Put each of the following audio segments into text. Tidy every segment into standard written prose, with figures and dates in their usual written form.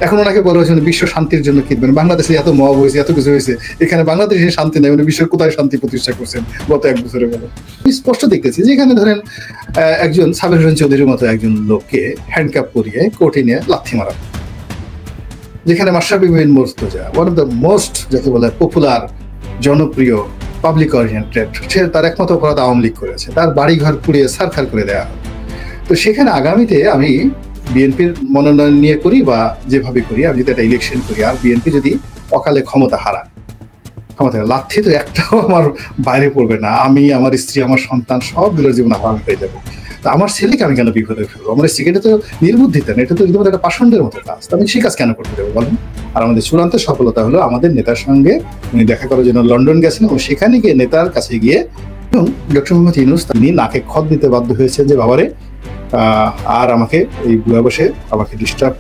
এখন ওনাকে বলা হয়েছে বিশ্ব শান্তির জন্য কিনবেন, বাংলাদেশে এত মব হয়েছে, এত কিছু হয়েছে, এখানে বাংলাদেশে শান্তি নেই, মানে বিশ্বের কোথায় শান্তি প্রতিষ্ঠা করছেন গত 1 বছরে বলে। স্পষ্ট দেখতেছি যেখানে ধরেন একজন সাবের হোসেন চৌধুরীর মতো একজন লোককে হ্যান্ডকাপ করিয়ে কোর্টে নিয়ে লাথি মারা, যেখানে Mashrafe bin Mortaza one of the most যাকে বলে পপুলার জনপ্রিয় পাবলিক ওরিয়েন্টেড, সে তার একমাত্র অপরাধ আওয়ামী লীগ করেছে, তার বাড়িঘর পুড়িয়ে সারখার করে দেওয়া। তো সেখানে আগামীতে আমি বিএনপির মনোনয়ন নিয়ে করি বা যেভাবে করি, আমি যদি একটা ইলেকশন করি আর বিএনপি যদি অকালে ক্ষমতা হারায়, লাথি তো একটাও আমার বাইরে পড়বে না, আমি, আমার স্ত্রী, আমার সন্তান সবগুলোর জীবন হারাম হয়ে যাবে। তা আমার ছেলেকে আমি কেন বিপদে ফেলবো? আমার স্ত্রীকে তো নির্বুদ্ধিতা না, এটা তো একদম একটা পাষণ্ডের মতো কাজ, আমি সেই কাজ কেন করতে দেবো বলেন? আর আমাদের চূড়ান্ত সফলতা হলো আমাদের নেতার সঙ্গে উনি দেখা করার জন্য লন্ডন গেছেন এবং সেখানে গিয়ে নেতার কাছে গিয়ে এবং ডক্টর মোহাম্মদ ইউনূস তিনি নাকে খত দিতে বাধ্য হয়েছেন যে বাবারে আর আমাকে এই বুয়া বসে আমাকে ডিস্টার্ব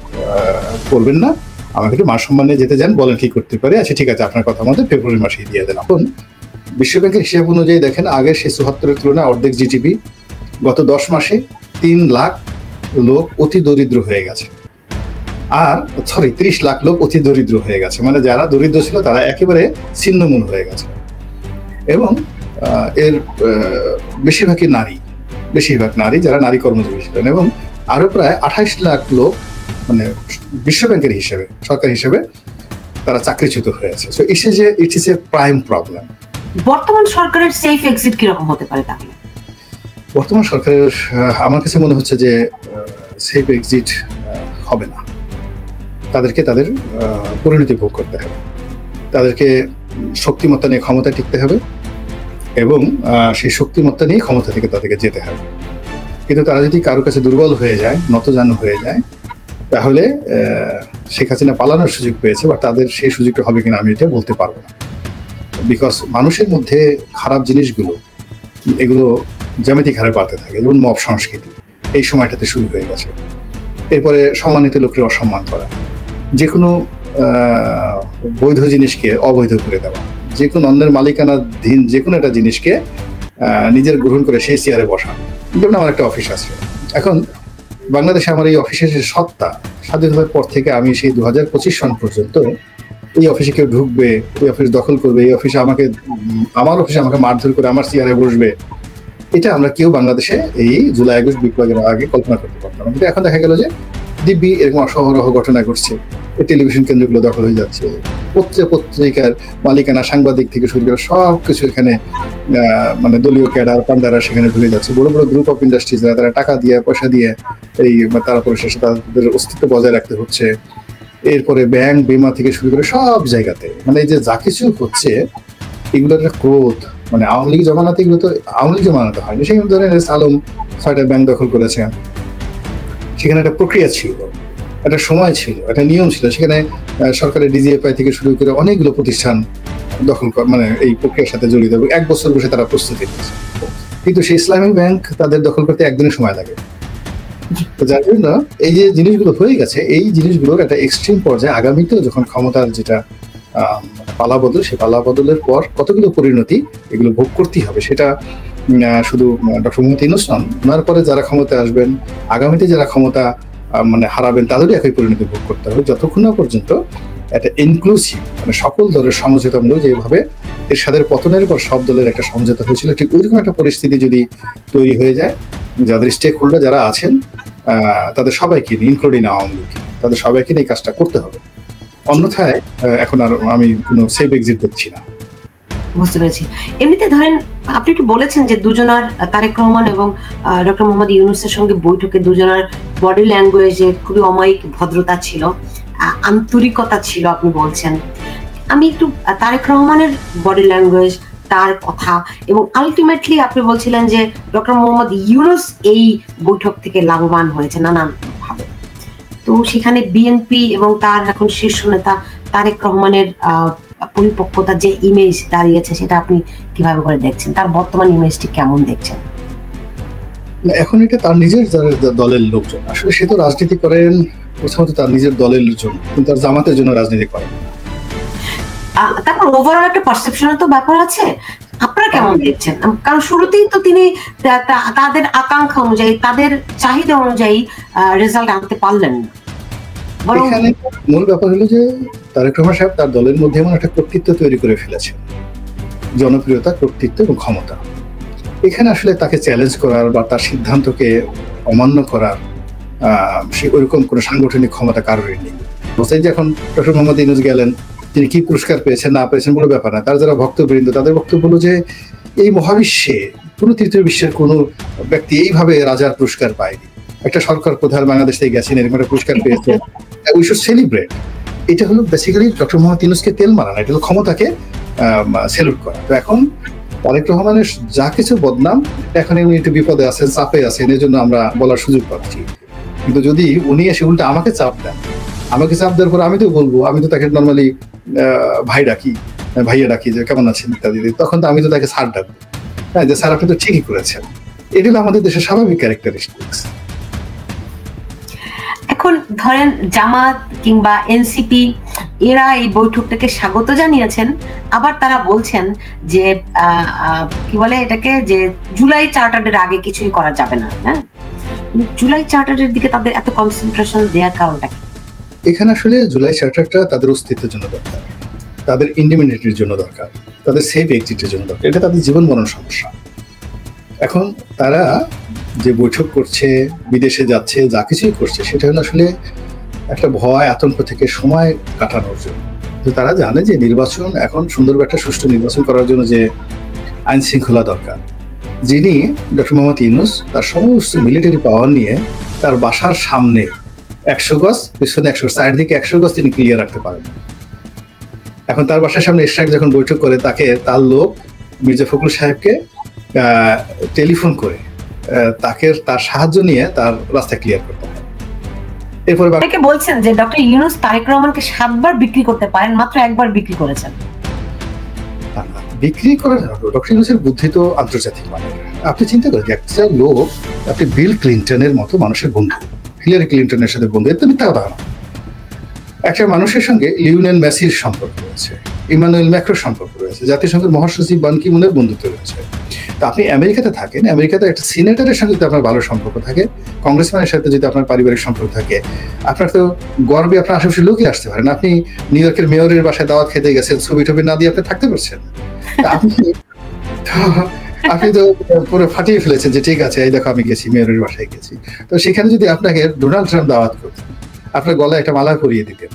করবেন না, আমাকে একটু মান সম্মানে যেতে যান, বলেন কি করতে পারে। আচ্ছা ঠিক আছে, আপনার কথা মতো ফেব্রুয়ারি মাসেই দিয়ে দেন। এখন বিশ্বব্যাংকের হিসাব অনুযায়ী দেখেন আগে সে ৭৪-এর তুলনায় অর্ধেক জিডিপি, গত 10 মাসে 3 লাখ লোক অতি দরিদ্র হয়ে গেছে, আর 30 লাখ লোক অতি দরিদ্র হয়ে গেছে, মানে যারা দরিদ্র ছিল তারা একেবারে ছিন্নমূল হয়ে গেছে। এবং এর বেশিরভাগ নারী যারা নারী কর্মজীবী ছিলেন, এবং আরো প্রায় 28 লাখ লোক মানে বিশ্বব্যাংকের হিসেবে, সরকার হিসেবে তারা চাকরিচ্যুত হয়েছে। So it is a prime problem. বর্তমান সরকারের সেফ এক্সিট কিরকম হতে পারে তাহলে? বর্তমান সরকারের আমার কাছে মনে হচ্ছে যে সেফ এক্সিট হবে না। তাদেরকে তাদের পরিণতি ভোগ করতে হবে, তাদেরকে শক্তিমত্তা নিয়ে ক্ষমতা টিকতে হবে এবং সেই শক্তিমত্তা নিয়ে ক্ষমতা থেকে তাদেরকে যেতে হবে। কিন্তু তারা যদি কারোর কাছে দুর্বল হয়ে যায়, নতজানু হয়ে যায়, তাহলে শেখ হাসিনা পালানোর সুযোগ পেয়েছে, বা তাদের সেই সুযোগটা হবে কিনা আমি এটা বলতে পারবো না। বিকজ মানুষের মধ্যে খারাপ জিনিসগুলো এগুলো জ্যামিতিক হারে বাড়তে থাকে, যেমন মব সংস্কৃতি এই সময়টাতে শুরু হয়ে গেছে। এরপরে সম্মানিত লোকের অসম্মান করা, যে কোনো বৈধ জিনিসকে অবৈধ করে দেওয়া, যে কোনো অন্যের মালিকানাধীন যে কোনো একটা জিনিসকে নিজের গ্রহণ করে সেই চেয়ারে বসা। যেমন আমার একটা অফিস আছে, এখন বাংলাদেশে আমার এই অফিসের যে সত্তা, স্বাধীন হওয়ার পর থেকে আমি সেই 2025 সন পর্যন্ত এই অফিসে কেউ ঢুকবে, এই অফিস দখল করবে, এই অফিসে আমার অফিসে আমাকে মারধর করে আমার চেয়ারে বসবে, এটা আমরা কেউ বাংলাদেশে এই জুলাই আগস্ট বিপ্লবের আগে কল্পনা করতে পারতাম না। কিন্তু এখন দেখা গেল যে দিব্যি এরকম অসহরহ ঘটনা ঘটছে, এই টেলিভিশন কেন্দ্রগুলো দখল হয়ে যাচ্ছে, পত্রিকার মালিকানা, সাংবাদিক থেকে শুরু করে সবকিছু এখানে মানে দলীয় ক্যাডার পান্ডারা সেখানে ঢুকে যাচ্ছে। বড় বড় গ্রুপ অফ ইন্ডাস্ট্রিজ তারা টাকা দিয়ে পয়সা দিয়ে এই তারা পরিশেষে তাদের অস্তিত্ব বজায় রাখতে হচ্ছে। এরপরে ব্যাংক বিমা থেকে শুরু করে সব জায়গাতে মানে এই যে যা কিছু হচ্ছে এগুলোর একটা ক্রোধ, মানে আওয়ামী লীগ জমানাতে এগুলো তো আওয়ামী লীগ জমানাতে হয়নি। সেখানে ধরেন আলম 6টা ব্যাংক দখল করেছে, সেখানে একটা প্রক্রিয়া ছিল, একটা সময় ছিল, একটা নিয়ম ছিল, সেখানে সরকারের ডিজিএফআই থেকে শুরু করে অনেকগুলো প্রতিষ্ঠান দখল মানে এই প্রক্রিয়ার সাথে জড়িত, 1 বছর বসে তারা প্রস্তুতি নিয়েছে। কিন্তু সেই ইসলামিক ব্যাংক তাদের দখল করতে 1 দিনের সময় লাগে। যার জন্য এই যে জিনিসগুলো হয়ে গেছে, এই জিনিসগুলোর একটা এক্সট্রিম পর্যায়ে আগামীতেও যখন ক্ষমতার যেটা পালা বদল, সেই পালা বদলের পর কতগুলো পরিণতি এগুলো ভোগ করতেই হবে। সেটা শুধু ডক্টর মোহাম্মদ ইউনূস নন, ওনার পরে যারা ক্ষমতা আসবেন, আগামীতে যারা ক্ষমতা মানে হারাবেন, তাদেরই একই পরিণতি ভোগ করতে হবে, যতক্ষণ না পর্যন্ত একটা ইনক্লুসিভ মানে সকল দলের সমঝোতামূলক, যেভাবে এরশাদের পতনের পর সব দলের একটা সমঝোতা হয়েছিল, ঠিক ওইরকম একটা পরিস্থিতি যদি তৈরি হয়ে যায়, যাদের স্টেক হোল্ডার যারা আছেন তাদের সবাইকে নিয়ে, ইনক্লুডিং আওয়ামী লীগ, তাদের সবাইকে নিয়ে কাজটা করতে হবে। অন্যথায় এখন আর আমি কোনো সেফ এক্সিট দেখছি না। বুঝতে পেরেছি। এমনিতে ধরেন আপনি কি বলেছেন যে দুজনার, তারেক রহমান এবং ডক্টর মোহাম্মদ ইউনূসের সঙ্গে বৈঠকে দুজনার বডি ল্যাঙ্গুয়েজে খুবই অমায়িক ভদ্রতা ছিল, আন্তরিকতা ছিল আপনি বলছেন। আমি একটু তারেক রহমানের বডি ল্যাঙ্গুয়েজ, তার কথা, এবং আলটিমেটলি আপনি বলছিলেন যে ডক্টর মোহাম্মদ ইউনূস এই বৈঠক থেকে লাভবান হয়েছে নানান ভাবে। তো সেখানে বিএনপি এবং তার এখন শীর্ষ নেতা তারেক রহমানের পরিপক্কতার যে ইমেজ দাঁড়িয়েছে, সেটা আপনি কিভাবে করে দেখছেন? তার বর্তমান ইমেজটি কেমন দেখছেন? এখন এটা তার নিজের দলের লোকজন, আসলে সে তো রাজনীতি করেন প্রথমত তার নিজের দলের লোকজন, কিন্তু তার জামাতের জন্য রাজনীতি করেন। তারপর ওভারঅল একটা পারসেপশনের তো ব্যাপার আছে, আপনারা কেমন দেখছেন? কারণ শুরুতেই তো তিনি তাদের আকাঙ্ক্ষা অনুযায়ী, তাদের চাহিদা অনুযায়ী রেজাল্ট আনতে পারলেন না। এখানে মূল ব্যাপার হলো যে তারেক রহমান সাহেব তার দলের মধ্যে এমন একটা কর্তৃত্ব তৈরি করে ফেলেছেন, জনপ্রিয়তা, কর্তৃত্ব এবং ক্ষমতা। এখানে আসলে তাকে চ্যালেঞ্জ করার বা তার সিদ্ধান্তকে অমান্য করার সে ওইরকম কোনো সাংগঠনিক ক্ষমতা কারোরই নেই। বলছেন যে এখন ডক্টর মোহাম্মদ ইউনূস গেলেন, তিনি কি পুরস্কার পেয়েছেন না পেয়েছেন বলে ব্যাপার না। তার যারা ভক্তবৃন্দ তাদের বক্তব্য হলো যে এই মহাবিশ্বে কোনো তৃতীয় বিশ্বের কোনো ব্যক্তি এইভাবে রাজার পুরস্কার পায়নি। একটা সরকার প্রধান বাংলাদেশ থেকে গেছেন, এরকম একটা পুরস্কার পেয়েছে, উই শুড সেলিব্রেট। এটা হলো বেসিক্যালি ডক্টর মোহাম্মদ ইউনূসকে তেল মারা না, এটা হলো ক্ষমতাকে সেলুট করা। তো এখন তারেক রহমানের যা কিছু বদনাম, এখন উনি একটু বিপদে আছেন, চাপে আছেন, এই জন্য আমরা বলার সুযোগ পাচ্ছি। কিন্তু যদি উনি এসে উল্টা আমাকে চাপ দেন, আমাকে চাপ দেওয়ার পর আমি তো বলবো, আমি তো তাকে নর্মালি ভাই ডাকি, ভাইয়া ডাকি যে কেমন আছেন ইত্যাদি, তখন তো আমি তো তাকে স্যার ডাকবো, হ্যাঁ, যে স্যার আপনি তো ঠিকই করেছেন। এটি হলো আমাদের দেশের স্বাভাবিক ক্যারেক্টারিস্টিক্স। এখন ধরেন জামাত কিংবা এনসিপি এরা এই বৈঠকটাকে স্বাগত জানিয়েছেন, আবার তারা বলছেন যে কি বলে এটাকে, যে জুলাই চার্টারের আগে কিছুই করা যাবে না। হ্যাঁ, জুলাই চার্টারের দিকে তাদের এত কনসেন্ট্রেশন দেওয়ার কারণটা কি? এখানে আসলে জুলাই চার্টারটা তাদের অস্তিত্বের জন্য দরকার, তাদের ইন্ডিপেন্ডেন্টের জন্য দরকার, তাদের সেফ এক্সিটের জন্য দরকার। এটা তাদের জীবন মরণ সমস্যা। এখন তারা যে বৈঠক করছে, বিদেশে যাচ্ছে, যা কিছুই করছে, সেটা হলো আসলে একটা ভয় আতঙ্ক থেকে সময় কাটানোর জন্য। তো তারা জানে যে নির্বাচন এখন সুন্দর একটা সুষ্ঠু নির্বাচন করার জন্য যে আইন শৃঙ্খলা দরকার, যিনি ডক্টর মোহাম্মদ ইউনূস তার সমস্ত মিলিটারি পাওয়ার নিয়ে তার বাসার সামনে 100 গজ, পিছনে 100, চারদিকে 100 গজ তিনি ক্লিয়ার রাখতে পারেন। এখন তার বাসার সামনে এরশাদ যখন বৈঠক করে, তাকে তার লোক মির্জা ফখরুল সাহেবকে টেলিফোন করে তাকে তার সাহায্য নিয়ে তার রাস্তা ক্লিয়ার করতে হয়। এরপরে বলছেন যে ডক্টর ইউনূস তারেক রহমানকে 7 বার বিক্রি করতে পারেন, মাত্র 1 বার বিক্রি করেছেন। বিক্রি করার ডক্টর ইউনূসের বুদ্ধি তো আন্তর্জাতিক মানের। আপনি চিন্তা করেন যে একটা লোক, আপনি বিল ক্লিন্টনের মতো মানুষের বন্ধু, হিলারি ক্লিন্টনের সাথে বন্ধু, এত মিথ্যা কথা না। একটা মানুষের সঙ্গে লিওনেল মেসির সম্পর্ক রয়েছে, ইমানুয়েল ম্যাক্রোর সম্পর্ক রয়েছে, জাতিসংঘের মহাসচিব বান কি মুনের বন্ধুত্ব রয়েছে। তো আপনি আমেরিকাতে থাকেন, আমেরিকাতে একটা সিনেটরের সঙ্গে যদি আপনার ভালো সম্পর্ক থাকে, কংগ্রেসম্যানের সাথে যদি আপনার পারিবারিক সম্পর্ক থাকে, আপনার তো গর্বে আপনার আশেপাশে লোকই আসতে পারেন। আপনি নিউ ইয়র্কের মেয়রের বাসায় দাওয়াত খেতে গেছেন, ছবি টবি না দিয়ে আপনি থাকতে পারছেন। আপনি তো পুরো ফাটিয়ে ফেলেছেন যে ঠিক আছে, এই দেখো আমি গেছি, মেয়রের বাসায় গেছি। তো সেখানে যদি আপনাকে ডোনাল্ড ট্রাম্প দাওয়াত করতেন, আপনার গলায় একটা মালা পরিয়ে দিতেন,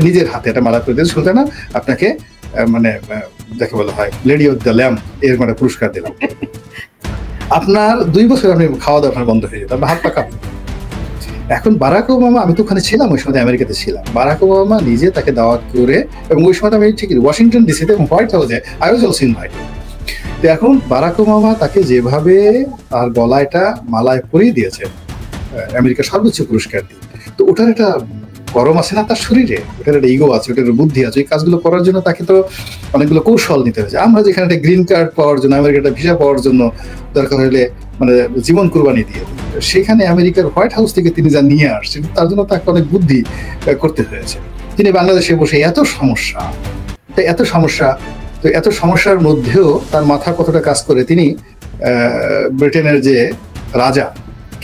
নিজের হাতে একটা মালা পরিয়ে দিতেন, সুলতানা আপনাকে মানে যাকে বলা হয় লেডি অফ দ্য ল্যাম্প, এর মানে পুরস্কার দিলাম, আপনার 2 বছর আপনি খাওয়া দাওয়া বন্ধ হয়ে যেত, আপনার হাত পা কাঁপত। এখন বারাক ওবামা, আমি তো ওখানে ছিলাম, ওই সময় আমেরিকাতে ছিলাম, বারাক ওবামা নিজে তাকে দাওয়াত করে, এবং ওই সময় আমি ঠিক ওয়াশিংটন ডিসিতে এবং হোয়াইট হাউসে আই ওয়াজ অলসো ইনভাইটেড। তো এখন বারাক ওবামা তাকে যেভাবে তার গলায়টা মালায় পরিয়ে দিয়েছে আমেরিকার সর্বোচ্চ পুরস্কার দিয়ে, তো ওটার একটা গরম আছে না তার শরীরে, ওটার একটা ইগো আছে, ওটার বুদ্ধি আছে। এই কাজগুলো করার জন্য তাকে তো অনেকগুলো কৌশল নিতে হয়েছে। আমরা যেখানে একটা গ্রিন কার্ড পাওয়ার জন্য, আমেরিকাটা ভিসা পাওয়ার জন্য দরকার হলে মানে জীবন কুরবানি দিয়ে, সেখানে আমেরিকার হোয়াইট হাউস থেকে তিনি যা নিয়ে আসছেন, তার জন্য তাকে অনেক বুদ্ধি করতে হয়েছে। তিনি বাংলাদেশে বসে এত সমস্যা, তো এত সমস্যার মধ্যেও তার মাথা কতটা কাজ করে, তিনি ব্রিটেনের যে রাজা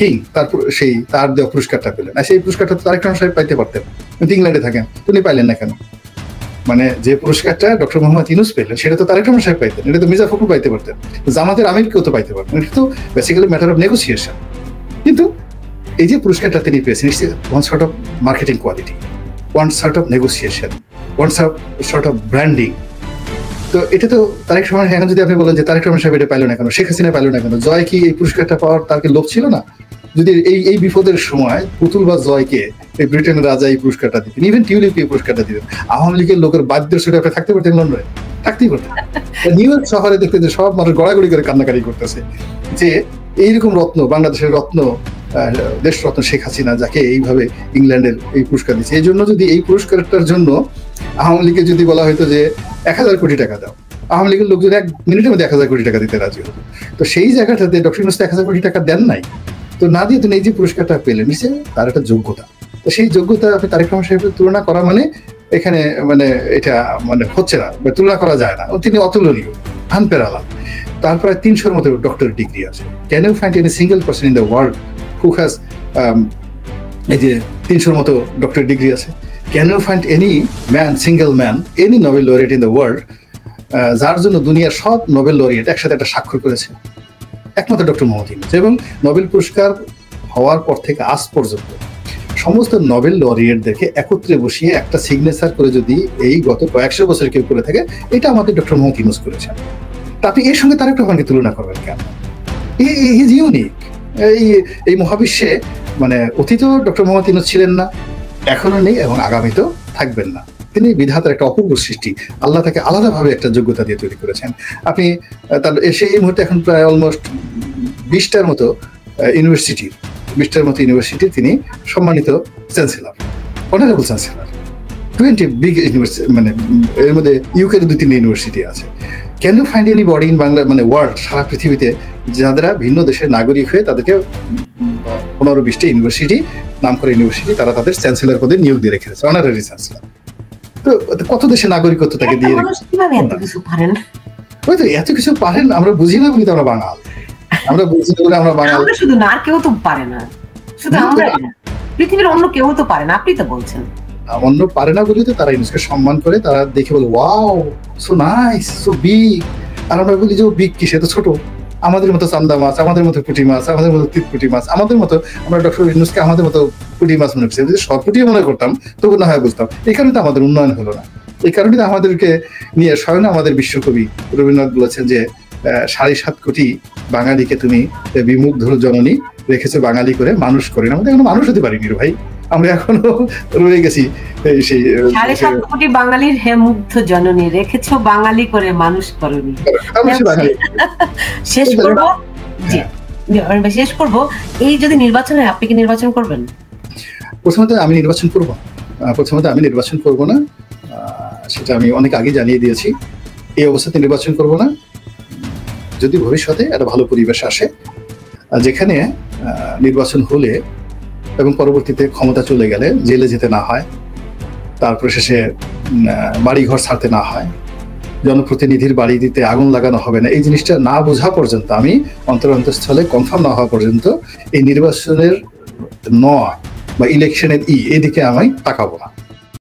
কিং, তার দেওয়া পুরস্কারটা পেলেন। আর সেই পুরস্কারটা তারেক রহমান সাহেব পাইতে পারতেন, কিন্তু ইংল্যান্ডে থাকেন, উনি পাইলেন না কেন? মানে যে পুরস্কারটা ডক্টর মোহাম্মদ ইউনূস পেলেন, সেটা তো তারেক রহমান সাহেব পাইতেন, এটা তো মির্জা ফখরুল পাইতে পারতেন, জামাতের আমির কেউ তো পাইতে পারতেন। এটা তো বেসিক্যালি ম্যাটার অফ নেগোসিয়েশন। কিন্তু এই যে পুরস্কারটা তিনি পেয়েছেন, one sort of marketing quality, one sort of negotiation, one sort of branding. তো এটা তো তারেক রহমান, এখন যদি আপনি বলেন যে তারেক রহমান সাহেব এটা পাইল না কেন, শেখ হাসিনা পাইল না কেন, জয় কি এই পুরস্কারটা পাওয়ার তার কি লোভ ছিল না? যদি এই বিপদের সময় পুতুল বা জয়কে এই ব্রিটেনের রাজা এই পুরস্কারটা দিতেন, ইভেন টিউলিপ এই পুরস্কারটা দিতেন, আওয়ামী লীগের লোকের বাদ্যের সাথে আপনি থাকতে পারতেন লন্ডনে? থাকতেই পারতেন। নিউ ইয়র্ক শহরে দেখতে যে সব মানুষ গড়াগড়ি করে কান্নাকারি করতেছে যে এইরকম রত্ন, বাংলাদেশের রত্ন, দেশরত্ন শেখ হাসিনা, যাকে এইভাবে ইংল্যান্ডের এই পুরস্কার দিচ্ছে। এই জন্য যদি এই পুরস্কারটার জন্য আওয়ামী লীগকে যদি বলা হয়তো যে 1000 কোটি টাকা দাও, আওয়ামী লীগের লোকজন 1 মিনিটের মধ্যে 1000 কোটি টাকা দিতে রাজি হতো। তো সেই জায়গাটাতে ডক্টর ইউনূস 1000 কোটি টাকা দেন নাই, তো না দিয়ে তিনি এই যে পুরস্কারটা পেলেন, নিশ্চয়ই তার একটা যোগ্যতা। তো সেই যোগ্যতা আপনি তারেক রহমান সাহেবের তুলনা করা মানে এখানে মানে এটা মানে হচ্ছে না, তুলনা করা যায় না। তিনি অতুলনীয়, আনপ্যারালাল। তারপরে 300-র মতো ডক্টর ডিগ্রি আছে। Can you find any single person in the world who has এই যে 300-র মতো ডক্টর ডিগ্রি আছে। Can you find any man, single man, any Nobel laureate in the world যার জন্য দুনিয়ার সব নোবেল লরিয়েট একসাথে একটা স্বাক্ষর করেছে? একমাত্র ডক্টর মোহাম্মদ ইউনূস। এবং নোবেল পুরস্কার হওয়ার পর থেকে আজ পর্যন্ত সমস্ত নোবেল লরিয়েটদেরকে একত্রে বসিয়ে একটা সিগনেচার করে যদি এই গত কয়েকশো বছর কেউ করে থাকে, এটা আমাদের ডক্টর মোহাম্মদ ইউনূস করেছেন। তা আপনি এর সঙ্গে তারেক রহমানকে তুলনা করবেন কেন? Is unique. এই মহাবিশ্বে মানে অতীতেও ডক্টর মোহাম্মদ ইউনূস ছিলেন না, এখনো নেই এবং আগামীতেও থাকবেন না। তিনি বিধাতার একটা অপূর্ব সৃষ্টি, আল্লাহ তাকে আলাদাভাবে একটা যোগ্যতা দিয়ে তৈরি করেছেন। আপনি তার সেই মুহূর্তে এখন প্রায় অলমোস্ট 20টার মতো ইউনিভার্সিটির তিনি সম্মানিত chancellor, honourable chancellor. 20 big university, মানে এর মধ্যে ইউকের 2-3 ইউনিভার্সিটি আছে। Can you find any body in Bangla, মানে ওয়ার্ল্ড, সারা পৃথিবীতে যারা ভিন্ন দেশের নাগরিক হয়ে তাদেরকে 15-20টা ইউনিভার্সিটি, নাম করে ইউনিভার্সিটি, তারা তাদের চ্যান্সেলর পদে নিয়োগ দিয়ে রেখেছে, অনারারি চ্যান্সেলর। তো কত দেশের নাগরিকত্ব তাকে দিয়ে ওই তো এত কিছু পারেন, আমরা বুঝি না বলি তো আমরা বাঙাল। আমরা বুঝি না বলে আমরা বাঙাল। শুধু না, আর কেউ তো পারে না, শুধু আমরা, পৃথিবীর অন্য কেউ তো পারে না, আপনি তো বলছেন। অন্য পারে না বলি তো তারা ইউনুসকে সম্মান করে, তারা দেখে বলে wow so nice, so big. আর আমরা বলি যে ও বিগ কি, সে তো ছোট। আমাদের মতো চান্দা মাছ, আমাদের মতো পুঁটি মাছ, আমাদের মতো তিতপুটি মাছ, আমাদের মতো, আমরা ডক্টর ইউনুসকে আমাদের মতো পুঁটি মাছ মনে করছি। যদি সরপুটিও মনে করতাম তবু না হয় বুঝতাম। এই কারণে তো আমাদের উন্নয়ন হলো না। এই কারণে আমাদেরকে নিয়ে স্বয়ং আমাদের বিশ্বকবি রবীন্দ্রনাথ বলেছেন যে 7.5 কোটি বাঙালিকে তুমি বিমুগ্ধ জননী রেখেছো বাঙালি করে, মানুষ করে না। আমাদের এখনো মানুষ হতে পারিনি রে ভাই, আমরা এখনো রয়ে গেছি সেই 7.5 কোটি বাঙালির হে মুগ্ধ জননী রেখেছো বাঙালি করে, মানুষ করনি। শেষ করবো, শেষ করবো, এই যদি নির্বাচন হয় আপনি কি নির্বাচন করবেন? প্রথমত আমি নির্বাচন করব না, সেটা আমি অনেক আগে জানিয়ে দিয়েছি। এই অবস্থাতে নির্বাচন করব না। যদি ভবিষ্যতে একটা ভালো পরিবেশ আসে যেখানে নির্বাচন হলে এবং পরবর্তীতে ক্ষমতা চলে গেলে জেলে যেতে না হয়, তারপরে শেষে বাড়িঘর ছাড়তে না হয়, জনপ্রতিনিধির বাড়ি দিতে আগুন লাগানো হবে না, এই জিনিসটা না বোঝা পর্যন্ত, আমি অন্তরস্থলে কনফার্ম না হওয়া পর্যন্ত এই নির্বাচনের বা ইলেকশনের এদিকে আমি তাকাবো না।